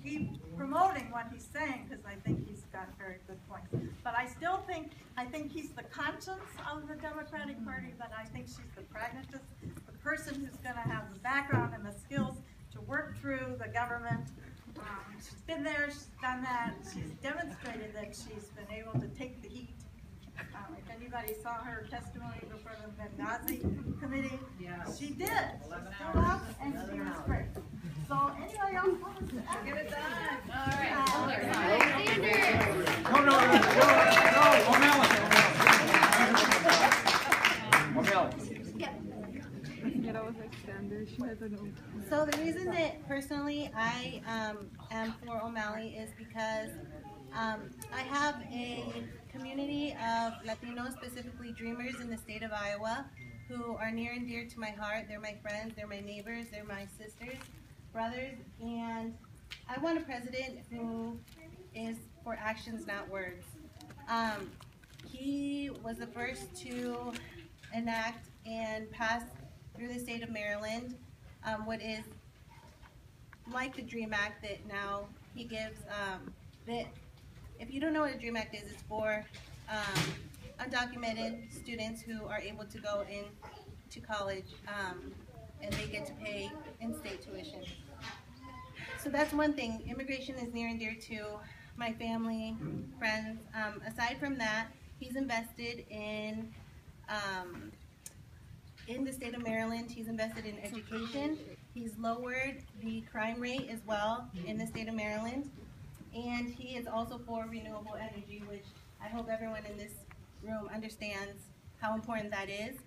keep promoting what he's saying, because I think he's got very good points. But I still think, he's the conscience of the Democratic Party, but I think she's the pragmatist, the person who's going to have the background and the skills to work through the government. She's been there, she's done that, she's demonstrated that she's been able to take the heat. If anybody saw her testimony before the Benghazi committee, she did. She stood up and she was great. So anybody else want to get it done? All right. So the reason that personally I am for O'Malley is because I have a community of Latinos, specifically Dreamers in the state of Iowa, who are near and dear to my heart. They're my friends, they're my neighbors, they're my sisters, brothers, and I want a president who is for actions, not words. He was the first to enact and pass through the state of Maryland what is like the DREAM Act that now he gives. That if you don't know what a DREAM Act is, it's for undocumented students who are able to go into college and they get to pay in-state tuition. So that's one thing. Immigration is near and dear to my family, friends. Aside from that, he's invested in the state of Maryland. He's invested in education. He's lowered the crime rate as well in the state of Maryland. And he is also for renewable energy, which I hope everyone in this room understands how important that is.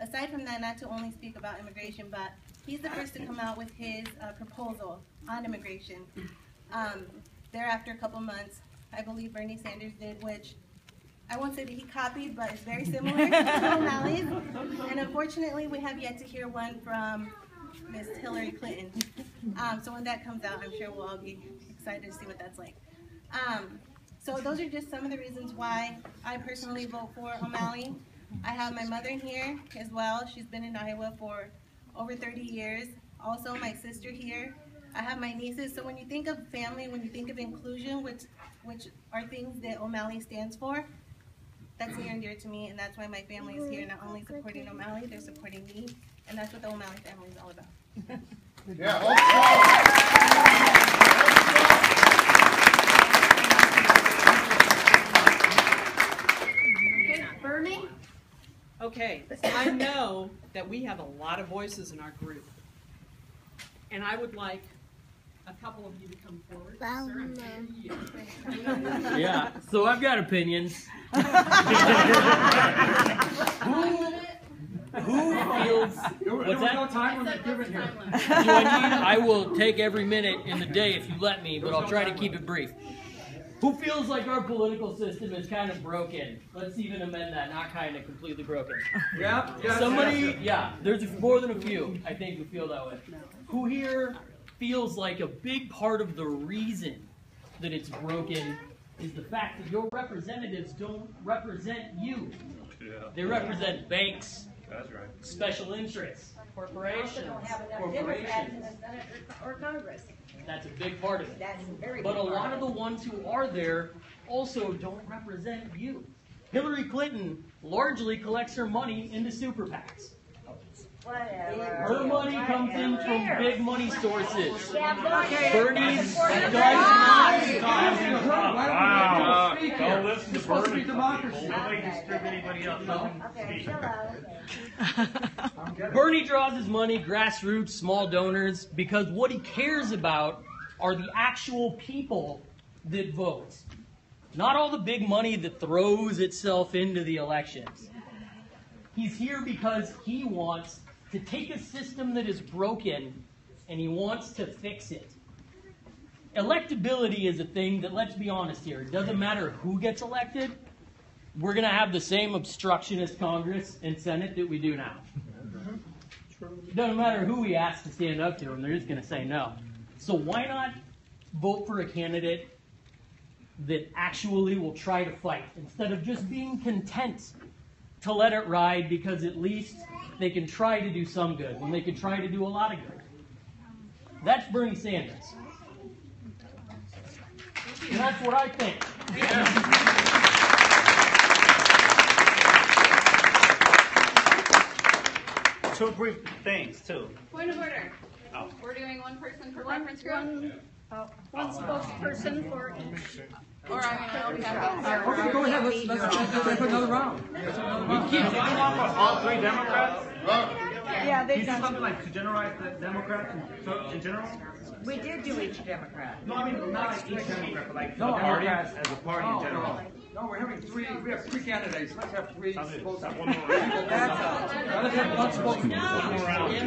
Aside from that, not to only speak about immigration, but he's the first to come out with his proposal on immigration. Thereafter, a couple months, I believe Bernie Sanders did, which I won't say that he copied, but it's very similar to O'Malley's. And unfortunately, we have yet to hear one from Miss Hillary Clinton. So when that comes out, I'm sure we'll all be excited to see what that's like. So those are just some of the reasons why I personally vote for O'Malley. I have my mother here as well. She's been in Iowa for over 30 years. Also my sister here. I have my nieces. So when you think of family, when you think of inclusion, which are things that O'Malley stands for, that's near and dear to me, and that's why my family is here, not only supporting O'Malley, they're supporting me, and that's what the O'Malley family is all about. Okay, Bernie? Okay, I know that we have a lot of voices in our group, and I would like a couple of you to come forward. Sir, yeah, so I've got opinions. Who feels? What's that? No time limit given here. I will take every minute in the day if you let me, but I'll try to keep it brief. Who feels like our political system is kind of broken? Let's even amend that, not kind of, completely broken. Yeah. Somebody, yeah, there's more than a few, I think, who feel that way. Who here feels like a big part of the reason that it's broken is the fact that your representatives don't represent you. They represent banks, special interests, corporations. Or Congress. That's a big part of it. That's very But a lot of the ones who are there also don't represent you. Hillary Clinton largely collects her money into super PACs. Whatever. Her money comes in from big money sources. Yeah, Bernie's does not. Wow. Don't listen to Bernie. Democracy. Nobody disturb anybody else. Okay, hello. Bernie draws his money, grassroots, small donors, because what he cares about are the actual people that vote. Not all the big money that throws itself into the elections. He's here because he wants to take a system that is broken and he wants to fix it. Electability is a thing that, let's be honest here, it doesn't matter who gets elected, we're going to have the same obstructionist Congress and Senate that we do now. It doesn't matter who we ask to stand up to them, they're just going to say no. So why not vote for a candidate that actually will try to fight instead of just being content to let it ride because at least they can try to do some good when they can try to do a lot of good. That's Bernie Sanders. And that's what I think. Two brief things, too. Point of order. Oh. We're doing one person per preference group? One spokesperson for each. Or I mean, we have Okay, go ahead, let's put another round. All three Democrats? Yeah, Did you do something like to generalize the Democrats in general? We did do each Democrat. No, I mean, not like each Democrat, but like the No, party Democrats. as a party in general. No, we're having three, we have three candidates, let's have three Sounds good. spokesmen. One more round. Now let's have one spokesman. One more round. We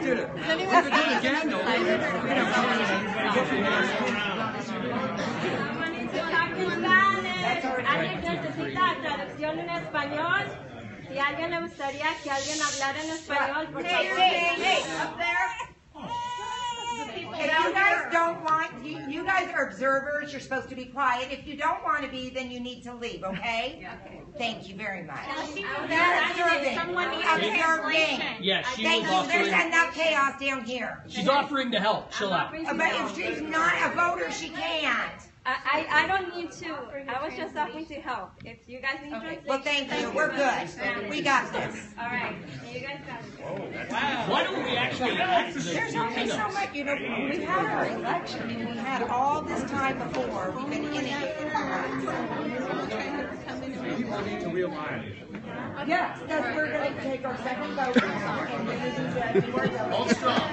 did it. We could do it again, though. ¿Alguien necesita traducción en español? Si a alguien le gustaría que alguien hablara en español, por favor. Hey, up there. If you guys don't want, you guys are observers, you're supposed to be quiet. If you don't want to be, then you need to leave, okay? Thank you very much. They're observing. Observing. Yeah, she Thank was you, there's offering. enough chaos down here. She's offering to help. Chill out. But if she's not a voter, she can't. I don't need to. I was just offering to help. If you guys need translation. Well, thank you, we're good. We got this. All right. You guys got it. Why don't we actually act this? There's only so much, you know, we had our election and we had all this time before, we've been inundated. People need to realize. Yes, because we're gonna take our second vote now and we're gonna do more votes. Hold strong.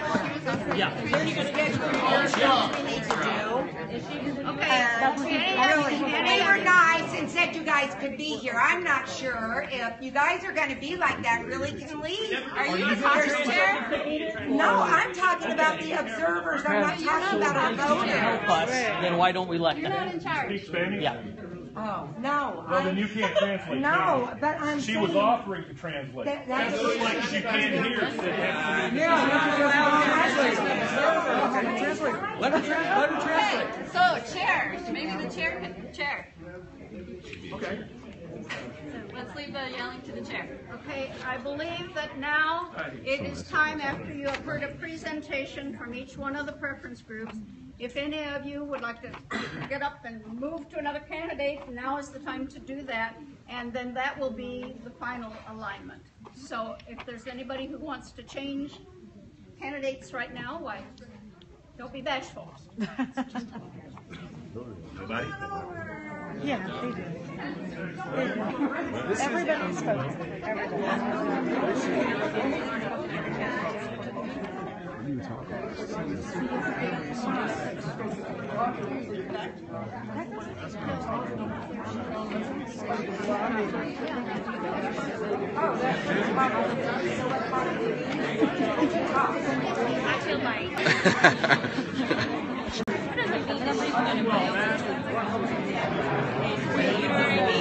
Yeah. Here's the schedule, we need to do. We were nice and said you guys could be here. I'm not sure if you guys are gonna be like that, really can leave. Are you the Caucus chair? No, I'm talking about the observers, I'm not talking about our Help voters. us, then why don't we let You're not them? in charge. Speak Spanish? Yeah. Oh, no. Well, then you can't translate. No, but I'm She saying. was offering to translate. That's Just like she can't hear. Let her translate. So, chair. Maybe the chair can chair. Okay. Let's leave the yelling to the chair. Okay, I believe that now it is time, after you have heard a presentation from each one of the preference groups, if any of you would like to get up and move to another candidate, now is the time to do that, and then that will be the final alignment. So if there's anybody who wants to change candidates right now, why, don't be bashful. Nobody? Yeah, they do. Everybody spoke. I feel like.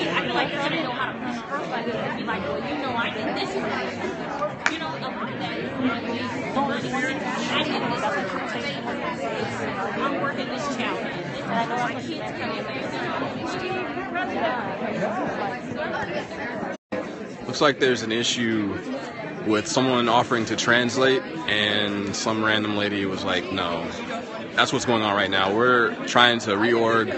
I feel like they don't know how to push first like this and be like, well, you know, I did this right. You know, a lot of that is I did this. I'm working this challenge. And I know my kids come in. Looks like there's an issue with someone offering to translate, and some random lady was like, no. That's what's going on right now. We're trying to reorg,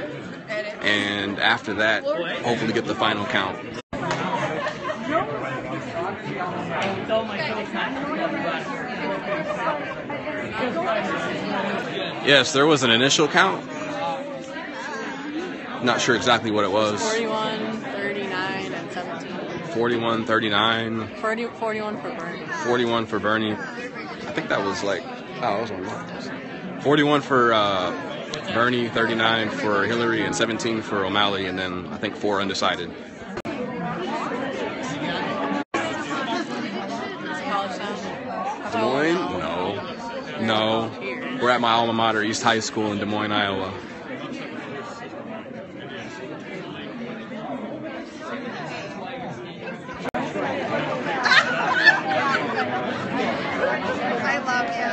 and after that, hopefully get the final count. Yes, there was an initial count. Not sure exactly what it was. 41, 39, and 17. 41, 39. 41 for Bernie. 41 for Bernie. I think that was like, oh, that was one more. 41 for Bernie, 39 for Hillary, and 17 for O'Malley, and then I think 4 undecided. Des Moines? No. No. We're at my alma mater, East High School in Des Moines, Iowa. I love you.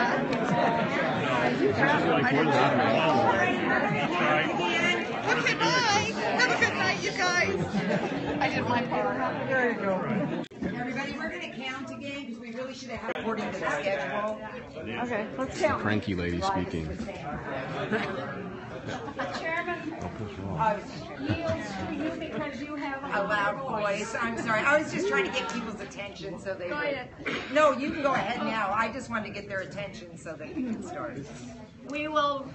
Okay, bye. Have a good night, you guys. I did my part. There you go. Everybody, we're gonna count again, because we really should have had according to the schedule. Okay, let's count. Cranky lady speaking. Chairman yields to you because you have A loud voice, I'm sorry, I was just trying to get people's attention so they Go would. ahead. No, you can go ahead now, I just wanted to get their attention so that we can start. We will,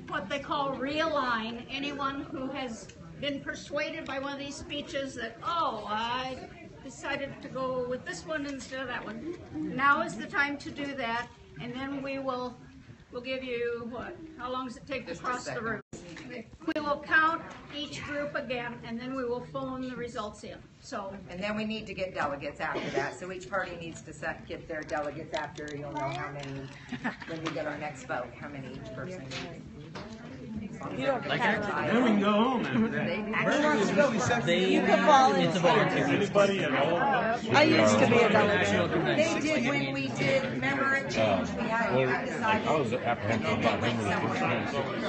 what they call realign, anyone who has been persuaded by one of these speeches that, oh, I decided to go with this one instead of that one. Now is the time to do that, and then we'll give you, what, how long does it take to cross the room? We will count each group again, and then we will phone the results in, so. And then we need to get delegates after that, so each party needs to get their delegates after, you'll know how many, when we get our next vote, how many each person needs. Then we can go home after that. You can volunteer. It's a volunteer. Anybody at all? I used to be a delegate. They did when we did, remember it changed, we had decided. I was apprehensive about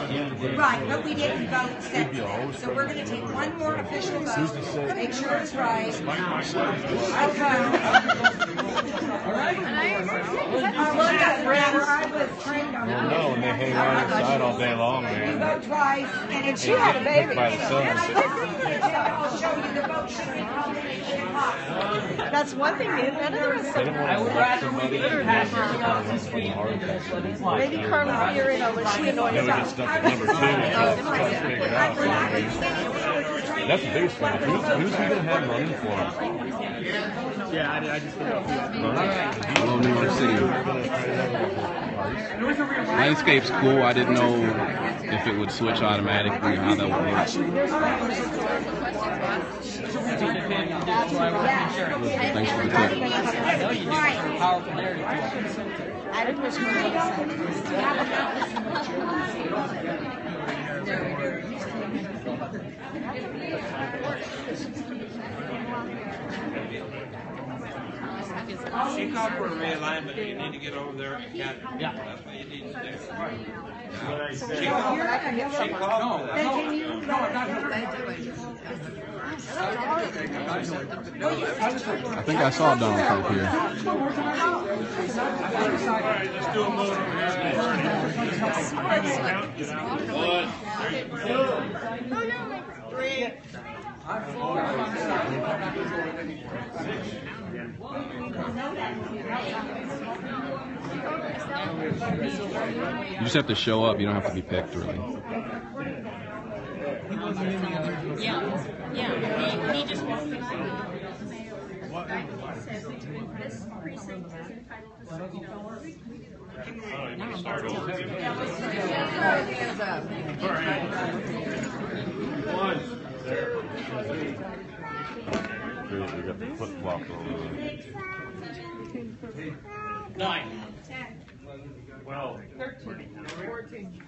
him with Right, but we didn't vote since then. So we're gonna take one more official vote, make sure it's right. Look at Brad, I was trained on that. No, and they hang out outside all day long, We man. vote twice, and she had a baby. By the sun. And I did see the agenda, I'll show you the vote should be called at 8 o'clock. That's one thing, none of the rest They of didn't I want would to rather we somebody get her that passion was out to speak fucking hard than attack. just let it fly. maybe Carly Fiorina, was she annoyed Then we about get stuck at number 2 and try to figure it out. That's the biggest thing. Who's he going to have running for us? Yeah, I just Hello, New York City. Landscape's cool. I didn't know if it would switch automatically or how that would work. Thanks for the tip. I know you do. It's a powerful narrative. I don't wish She called for a realignment, you need to get over there and count it. Yeah. That's what you need to do. She called for that. I think I saw Donald Trump here. Alright, let's do a vote on You just have to show up. You don't have to be picked, really. Yeah, he just walked in. This precinct is entitled to We got the flip flop over there. 9. 12. 13, 14.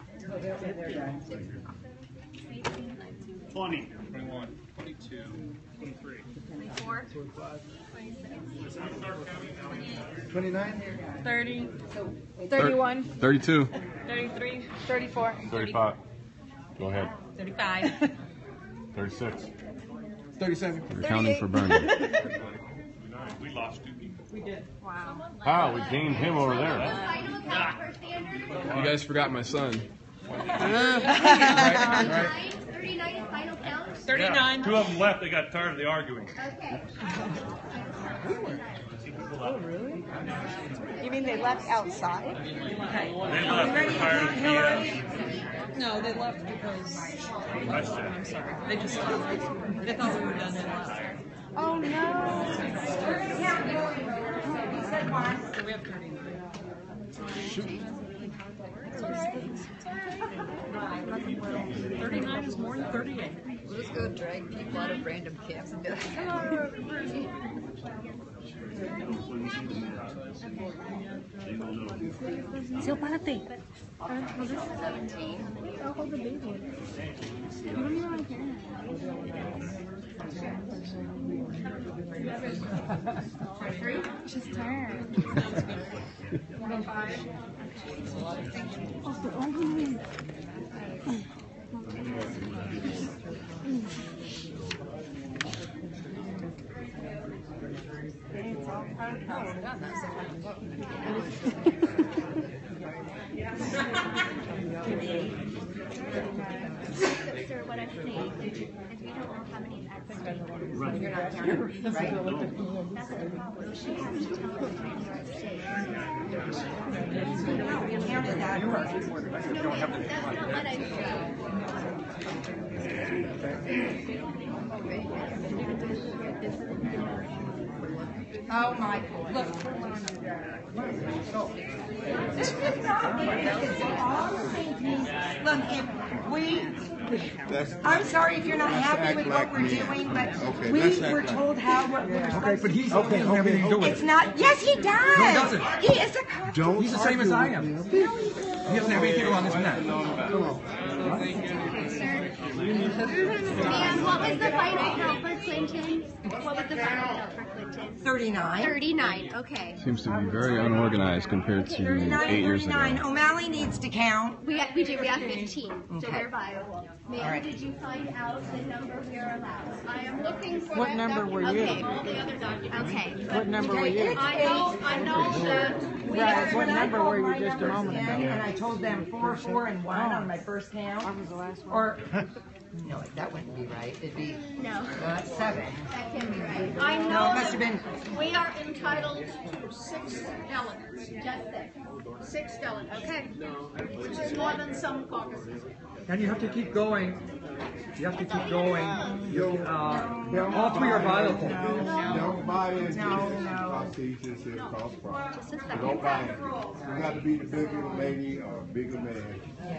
20. 21. 22. 23. 24. 29. 30, 31, 32. 33, 34, 35. Go ahead. 35. 36. 37. We're counting for Bernie. We lost 2 people. We did. Wow. Ah, we gained him over there. You guys forgot my son. 39 Yeah, 39. 2 of them left. They got tired of the arguing. Oh, really? You mean they left outside? They left. They were tired of the BS. No, they left because, That's it. I'm sorry, they just left. They thought we were done and left. Oh, no. So we have 33. Shoot. 39 is more than 38. We'll just go drag people out of random camps and be like, Sil, párate. She's tired. Sir, what I'm saying is we don't all have any advocates. You're not counting, right? That's the problem. She has to tell us where you stay. No, we counted that first. No, that's not what I'm saying. Oh my, look. Look, if we, I'm sorry if you're not happy with what we're doing, but we were told how what we're supposed to do. Okay, but he's okay. Everything to do with It's not, yes, he does. No, he doesn't. He is a cop. He's the same as I am. He doesn't have anything on this net. Ma'am, what was the final count for Clinton? What was the final count for Clinton? 39. 39, okay. Seems to be very unorganized compared to 8 years ago. 39. O'Malley needs to count. We have 15, so Okay. we're viable. Ma'am, right. did you find out the number we are allowed? I am looking for What that number were you? document, all the other documents. Okay. What number were you? I know that we Right, what When I number called were you my just a numbers moment in ago? And I told them 4, 4, and 1 on my first count. I was the last one. Or, no, that wouldn't be right. It'd be, No, that's 7. that can't be right. I No, know it must have been, we are entitled to 6 delegates. Just six. 6 delegates. Okay. Which is more than some caucuses. And you have to keep going. You have to keep going. All 3 are viable. Don't buy into No. prostitution to cause problems. Just a second. Don't buy it. You got to be the bigger lady or bigger man.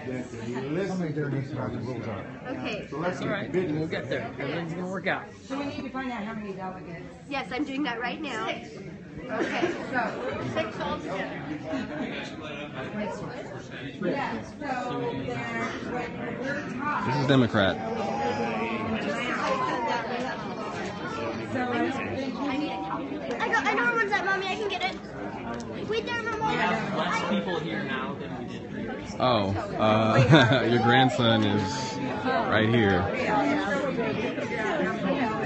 Then to listen to these rules are. Okay. So let's All right, get business. we'll get there. Everything's gonna work out. so we need to find out how many delegates. Yes, I'm doing that right now. Okay, so, 6 altogether. yeah, so then when we're taught. This is Democrat. So I was thinking, I need a calculator. I know where one's at, Mommy. I can get it. Wait there, Mama. We have less people here now than we did previously. Oh, your grandson is right here.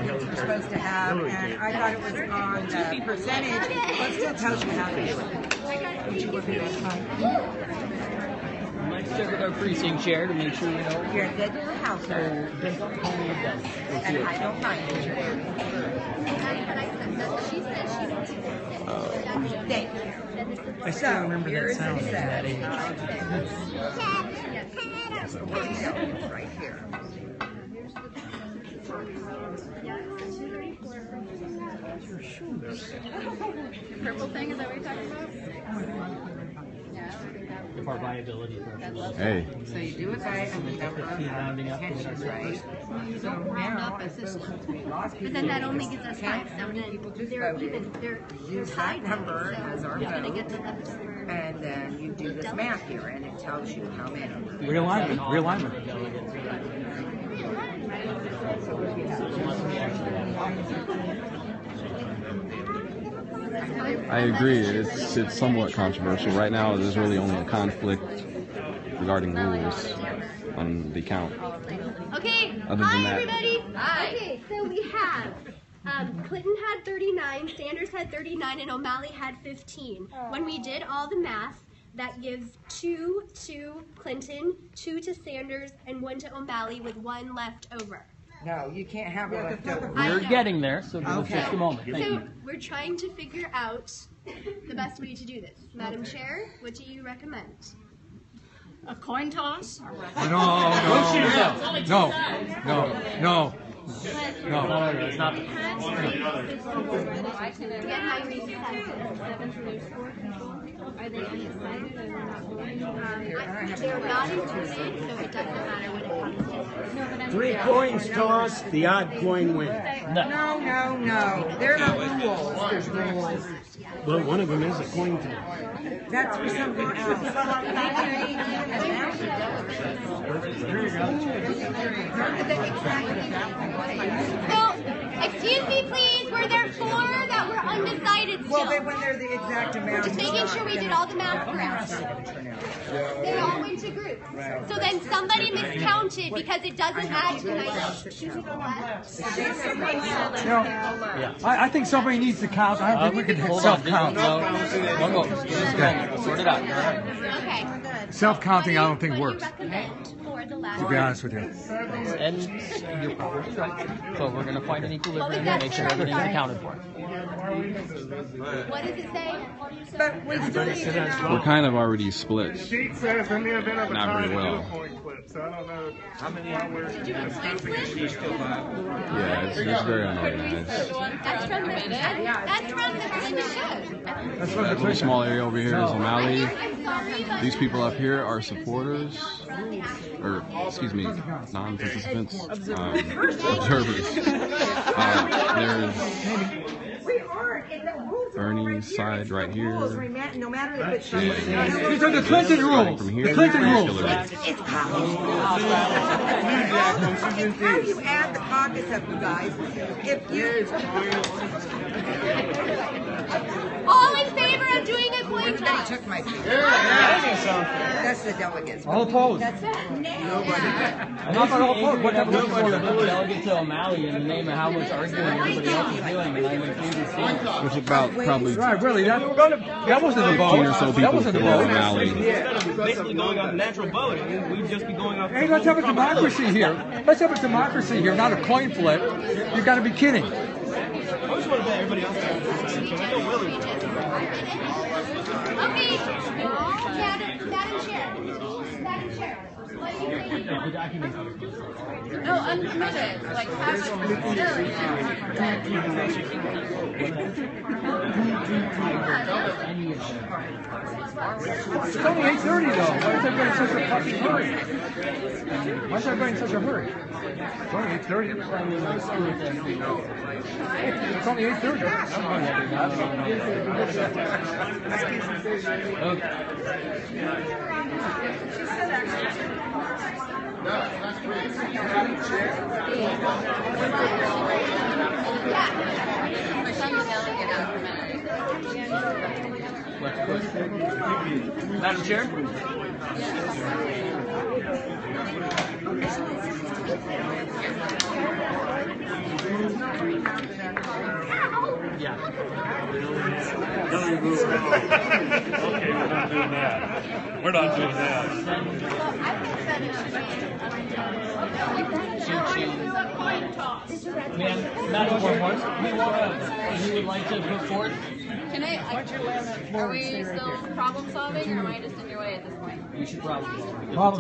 we're supposed to have, and I thought it was on the percentage, but still tells you how to do it. Would you look at that time? We might start with our precinct chair to make sure we know. You're a good little household, and I don't mind it. She said she wants to Thank you. I still remember that sound at that age. Right here. Purple thing, is that what you're talking about? If our viability threshold. Hey. So you do it by a number of pensions, right? So now, it's supposed to be lost But people. then that only gives us 5, so then they're even, they're Use that tied, number as our so we're gonna vote, get the leftover. and then you do this math here, and it tells you how many. Realignment, realignment. I agree. It's somewhat controversial. Right now, there's really only a conflict regarding rules on the count. Okay, Other than hi that- everybody. Hi. Okay, so we have Clinton had 39, Sanders had 39, and O'Malley had 15. When we did all the math, that gives 2 to Clinton, 2 to Sanders, and 1 to O'Malley with 1 left over. No, you can't have a leftover. We're getting there, so give us just a moment. Thank So you. we're trying to figure out the best way to do this. Madam Chair, what do you recommend? A coin toss? No, no, no. No, it's not. Get my reasons. Are they undecided or they're not voting? They're not included, so it doesn't matter when it comes to. 3 coins tossed, the odd coin wins. No, no, no. There are rules. There's rules. Well, one of them is a coin toss. That's for something else. So, excuse me please, were there 4 that were undecided still. Well, then when they're the exact amount. Just making sure we did all the math correct. They all went to groups. So then somebody miscounted because it doesn't add to I think somebody needs to count. I don't think we can self-count. No. Sort it out. Okay. Self-counting, I don't think works. To be honest with you. And you're probably right. So we're going to find an equilibrium and make sure everything's accounted for. What does it say? But we still need to know. We're kind of already split. The sheet says in the event of a Not tie, very they do a well. coin flip. So I don't know how many hours. Yeah, it's very unorganized. That's from the show. That little small area over here is O'Malley. These people up here are supporters, or excuse me, non-participants, observers. There's Bernie's side right here. No matter if it's These are the Clinton rules. From here, The Clinton rules. It's caucus. How do you add the caucus up, you guys? If you. All in favor of doing a coin toss? Took my seat. That's the delegates. All opposed. That's it. I'm not all opposed. What happened Vote for the delegate to O'Malley in the name of how much arguing everybody else is doing, and I would do the same. There's about probably Right, really, that wasn't the vote. 15 or so That people wasn't for the vote. O'Malley. Basically going off natural voting, we'd just be going off. Hey, let's have a democracy here. Let's have a democracy here, not a coin flip. You got to be kidding. I just want to bet everybody else. I know Willie. Okay, Madam Chair. What do you think? No, uncommitted. Like, have it. It's only 8:30 though. Why is everybody in such a fucking hurry? Why is everybody in such a hurry? It's only 8:30. It's only 8:30. Madam Chair? Yeah. Okay, we're not doing that. We're not doing that. Madam Chair, who would like to put forth? Can I, are we still problem solving or am I just in your way at this point? We should probably.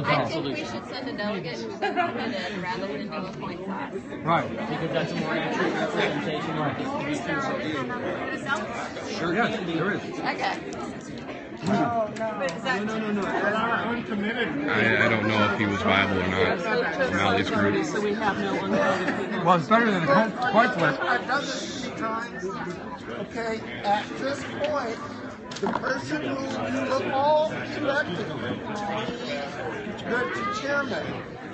I think we should send a delegate who's uncommitted rather than do a coin toss. Right. Because that's a more accurate representation. Right. Sure, yes, there is. Okay. Oh, no. I don't know if he was viable or not. O'Malley's group. So we have no uncommitted people. Well, it's better than a coin flip. I've done this many times. Okay, at this point, the person who you have all elected, the chairman,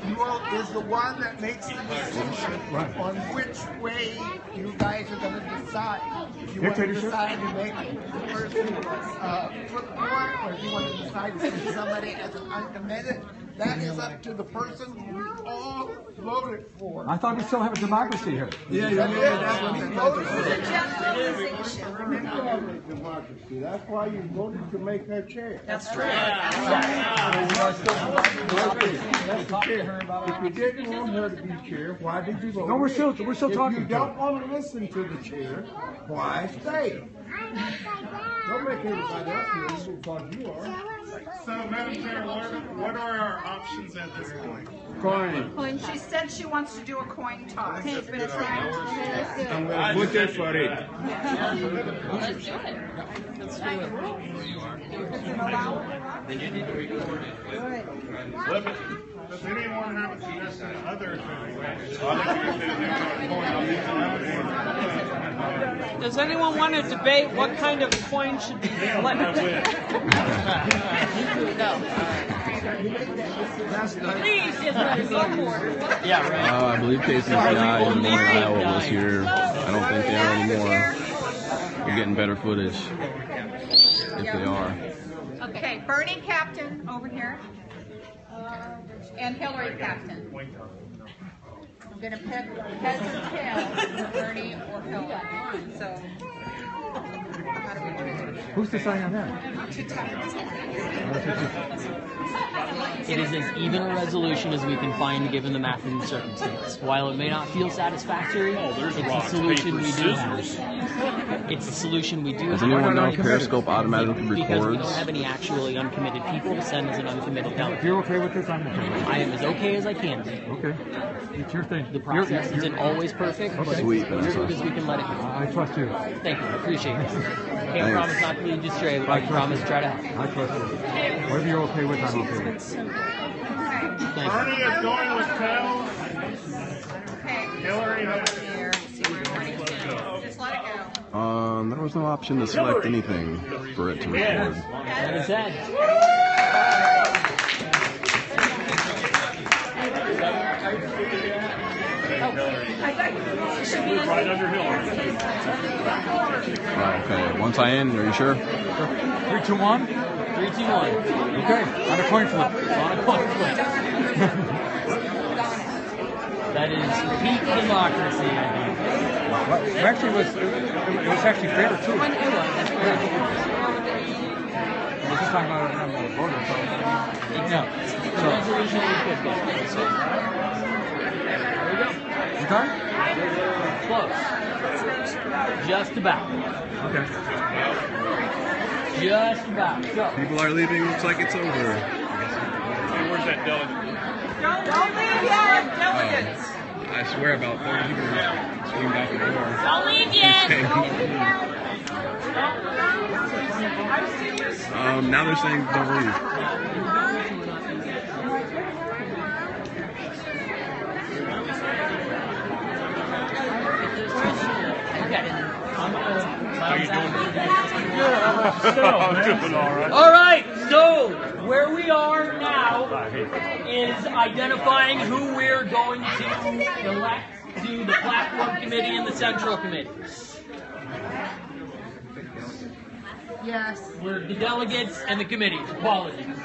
you all is the one that makes the decision on which way you guys are going to decide. If you want to decide to make the person flip the coin, or if you want to decide to send somebody as an uncommitted, that is up to the person who you all voted for. I thought we still have a democracy here. Yeah, that's what they voted for. Democracy. That's why you voted to make her chair. That's true. If you didn't want her to be chair, why did you vote? No, we're still If talking. you don't want to listen to the chair, why stay? Don't make everybody else listen because you are. So, Madam Chair, what are our options at this point? Coin. She said she wants to do a coin toss. I'm going to put this for it. Let's do it. Then you need to record it. Does anyone have a suggestion other Does anyone want to debate what kind of coin should be flipped? No. Please, yes, go forward. Yeah, right. I believe KCCI in Moines, Iowa was here. I don't think they are anymore. we're getting better footage. If they are. Okay, Bernie captain over here, and Hillary captain. I'm gonna pick heads or tails, Bernie or Hillary. So, how do we do it? Who's deciding on that? It is as even a resolution as we can find given the map and circumstance. While it may not feel satisfactory, it's a solution we do have. It's a solution we do have. Does anyone know if Periscope automatically Because we records? don't have any actually uncommitted people to send as an uncommitted delegate. If you're okay with this, I'm okay with it. I am as okay as I can be. Okay. It's your thing. The process isn't always perfect, but Sweet, it's as good as we can let it go. I trust you. Thank you. I appreciate it. Can't promise not to lead you astray, but I can promise to try to help. I trust you. Whatever you're okay with, I'm okay with. Thank Bernie is going with tails. Hillary has Just let it go. There was no option to select anything for it to record. That is said. right under Hillary. Oh, okay. One tie in, are you sure? 3, 2, 1? 3, 2, 1. Okay. On a coin flip. On a coin flip. That is peak democracy, I think. Well, it actually was actually fair too. It was. We're just talking about the voters. Yeah. The resolution we could get. So, there we go. Okay? Close. Just about. Okay. Just about. Go. People are leaving, looks like it's over. Hey, where's that delegate? Don't leave yet, delegates. I swear about 30 people screamed out the door. Don't leave yet. Now they're saying don't leave. How you doing? I'm doing all right. All right, so where we are now is identifying who we're going to elect to the platform committee and the central committee. Yes. We're the delegates and the committees. Apologies.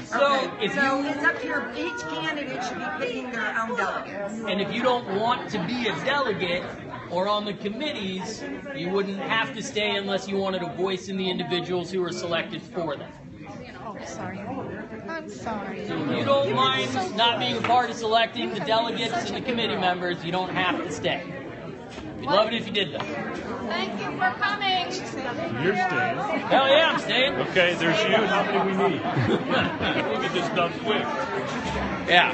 So Okay, if so you it's up to each candidate should be picking their own delegates. and if you don't want to be a delegate or on the committees, you wouldn't have to stay unless you wanted a voice in the individuals who are selected for them. Oh, sorry. I'm sorry. So if you don't mind not being a part of selecting the delegates and the committee members, you don't have to stay. We'd love it if you did that. Thank you for coming. You're staying. Hell yeah, I'm staying. Okay, there's you. How many we need? We'll get this done quick. Yeah.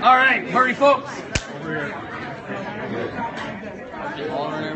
All right, party folks. Over here. All in